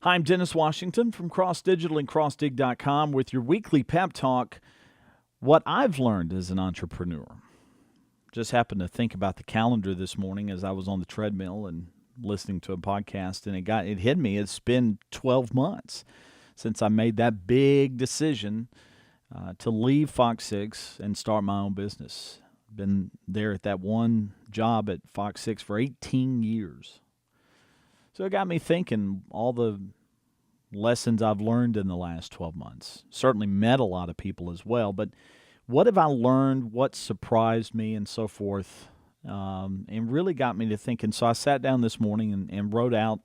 Hi, I'm Dennis Washington from Cross Digital and CrossDig.com with your weekly pep talk, what I've learned as an entrepreneur. Just happened to think about the calendar this morning as I was on the treadmill and listening to a podcast, and it hit me. It's been 12 months since I made that big decision to leave Fox 6 and start my own business. Been there at that one job at Fox 6 for 18 years. So it got me thinking all the lessons I've learned in the last 12 months. Certainly met a lot of people as well, but what have I learned, what surprised me, and so forth, and really got me to thinking. So I sat down this morning and wrote out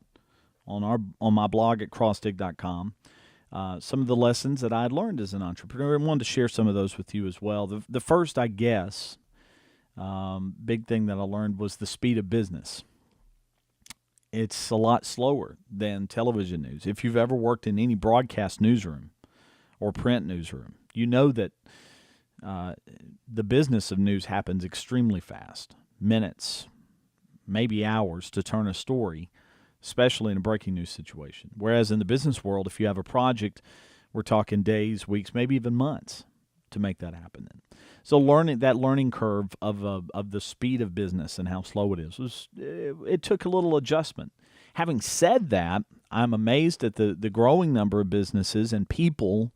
on my blog at crossdig.com some of the lessons that I had learned as an entrepreneur, and wanted to share some of those with you as well. The first, I guess, big thing that I learned was the speed of business. It's a lot slower than television news. If you've ever worked in any broadcast newsroom or print newsroom, you know that the business of news happens extremely fast. Minutes, maybe hours to turn a story, especially in a breaking news situation. Whereas in the business world, if you have a project, we're talking days, weeks, maybe even months to make that happen. So learning curve of the speed of business and how slow it is it took a little adjustment. Having said that, I'm amazed at the growing number of businesses and people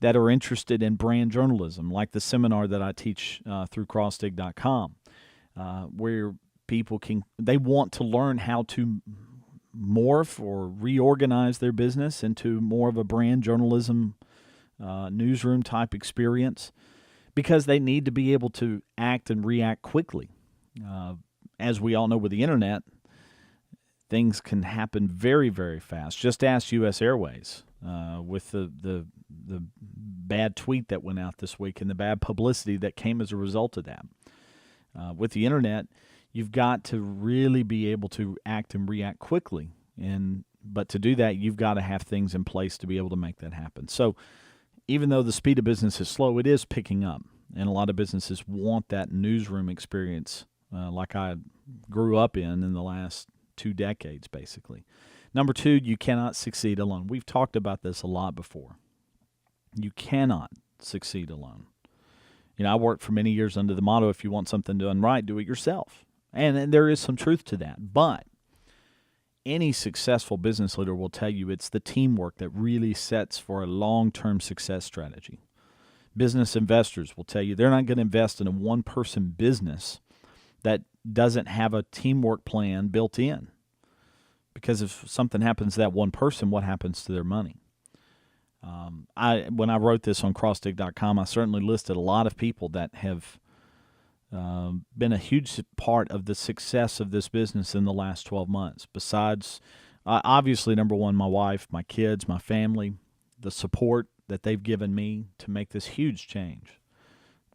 that are interested in brand journalism, like the seminar that I teach through crossdig.com, where people they want to learn how to morph or reorganize their business into more of a brand journalism newsroom type experience, because they need to be able to act and react quickly. As we all know with the internet, things can happen very, very fast. Just ask U.S. Airways with the bad tweet that went out this week and the bad publicity that came as a result of that. With the internet, you've got to really be able to act and react quickly. But to do that, you've got to have things in place to be able to make that happen. So even though the speed of business is slow, it is picking up. And a lot of businesses want that newsroom experience like I grew up in the last 2 decades, basically. Number 2, you cannot succeed alone. We've talked about this a lot before. You cannot succeed alone. I worked for many years under the motto, if you want something done right, do it yourself. And there is some truth to that. But any successful business leader will tell you it's the teamwork that really sets for a long-term success strategy. Business investors will tell you they're not going to invest in a one-person business that doesn't have a teamwork plan built in. Because if something happens to that one person, what happens to their money? When I wrote this on crossdig.com, I certainly listed a lot of people that have been a huge part of the success of this business in the last 12 months. Besides, obviously, number one, my wife, my kids, my family, the support that they've given me to make this huge change.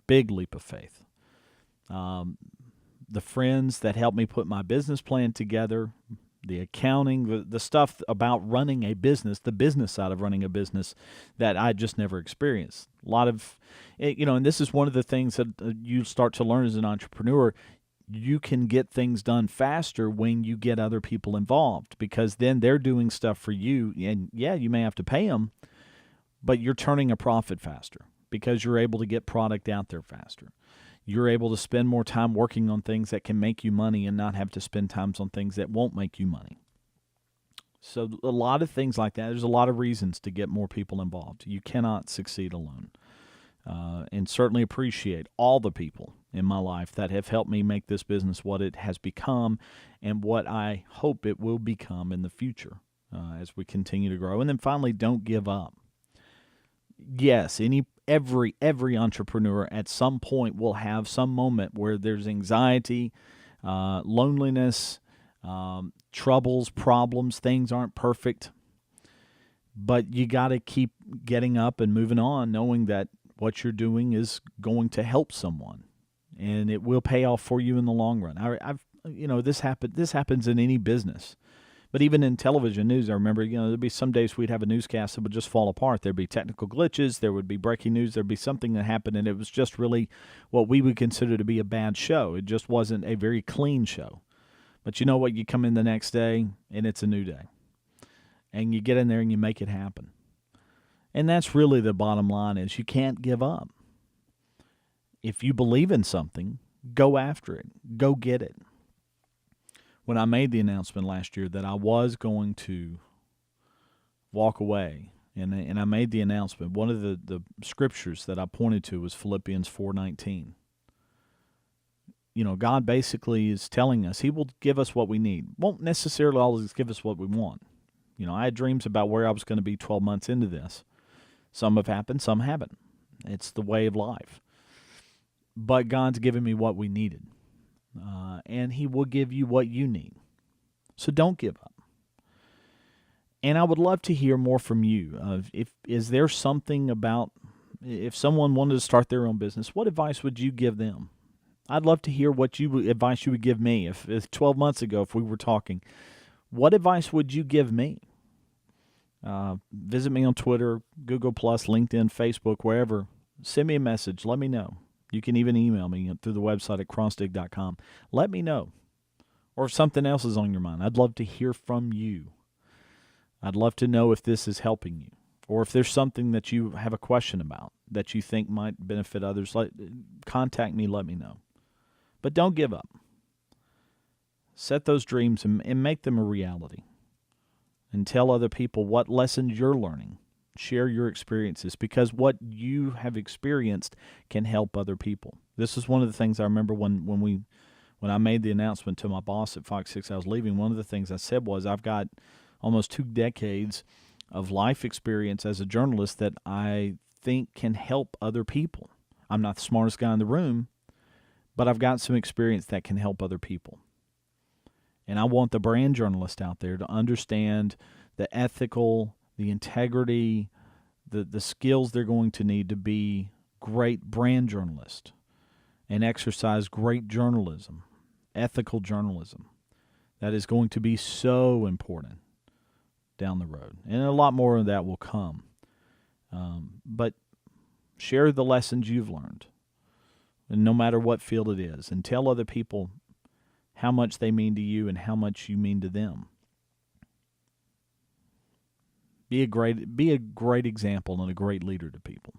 Big leap of faith. The friends that helped me put my business plan together, the accounting, the stuff about running a business, the business side of running a business that I just never experienced. A lot of, and this is one of the things that you start to learn as an entrepreneur. You can get things done faster when you get other people involved, because then they're doing stuff for you. And yeah, you may have to pay them, but you're turning a profit faster because you're able to get product out there faster. You're able to spend more time working on things that can make you money and not have to spend time on things that won't make you money. So a lot of things like that. There's a lot of reasons to get more people involved. You cannot succeed alone. And certainly appreciate all the people in my life that have helped me make this business what it has become and what I hope it will become in the future as we continue to grow. And then finally, don't give up. Yes, every entrepreneur at some point will have some moment where there's anxiety, loneliness, troubles, problems. Things aren't perfect, but you got to keep getting up and moving on, knowing that what you're doing is going to help someone, and it will pay off for you in the long run. This happens in any business. But even in television news, I remember, there'd be some days we'd have a newscast that would just fall apart. There'd be technical glitches. There would be breaking news. There'd be something that happened, and it was just really what we would consider to be a bad show. It just wasn't a very clean show. But you know what? You come in the next day, and it's a new day. and you get in there and you make it happen. And that's really the bottom line, is you can't give up. If you believe in something, go after it. Go get it. When I made the announcement last year that I was going to walk away, and I made the announcement, one of the scriptures that I pointed to was Philippians 4:19. You know, God basically is telling us He will give us what we need. Won't necessarily always give us what we want. You know, I had dreams about where I was going to be 12 months into this. Some have happened, some haven't. It's the way of life. But God's given me what we needed. And He will give you what you need. So don't give up. And I would love to hear more from you. Is there something about, if someone wanted to start their own business, what advice would you give them? I'd love to hear what advice you would give me. If 12 months ago, if we were talking, what advice would you give me? Visit me on Twitter, Google+, LinkedIn, Facebook, wherever. Send me a message. Let me know. You can even email me through the website at crossdig.com. Let me know. Or if something else is on your mind, I'd love to hear from you. I'd love to know if this is helping you, or if there's something that you have a question about that you think might benefit others. Contact me, let me know. But don't give up. Set those dreams and make them a reality. And tell other people what lessons you're learning. Share your experiences, because what you have experienced can help other people. This is one of the things I remember when I made the announcement to my boss at FOX6 I was leaving. One of the things I said was, I've got almost 2 decades of life experience as a journalist that I think can help other people. I'm not the smartest guy in the room, but I've got some experience that can help other people. And I want the brand journalist out there to understand the ethical, the integrity, the skills they're going to need to be great brand journalists and exercise great journalism, ethical journalism. That is going to be so important down the road. And a lot more of that will come. But share the lessons you've learned, and no matter what field it is, and tell other people how much they mean to you and how much you mean to them. Be a great example and a great leader to people.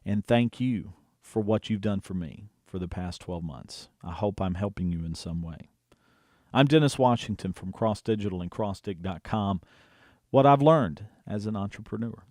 And thank you for what you've done for me for the past 12 months. I hope I'm helping you in some way. I'm Dennis Washington from Cross Digital and CrossDig.com. What I've learned as an entrepreneur.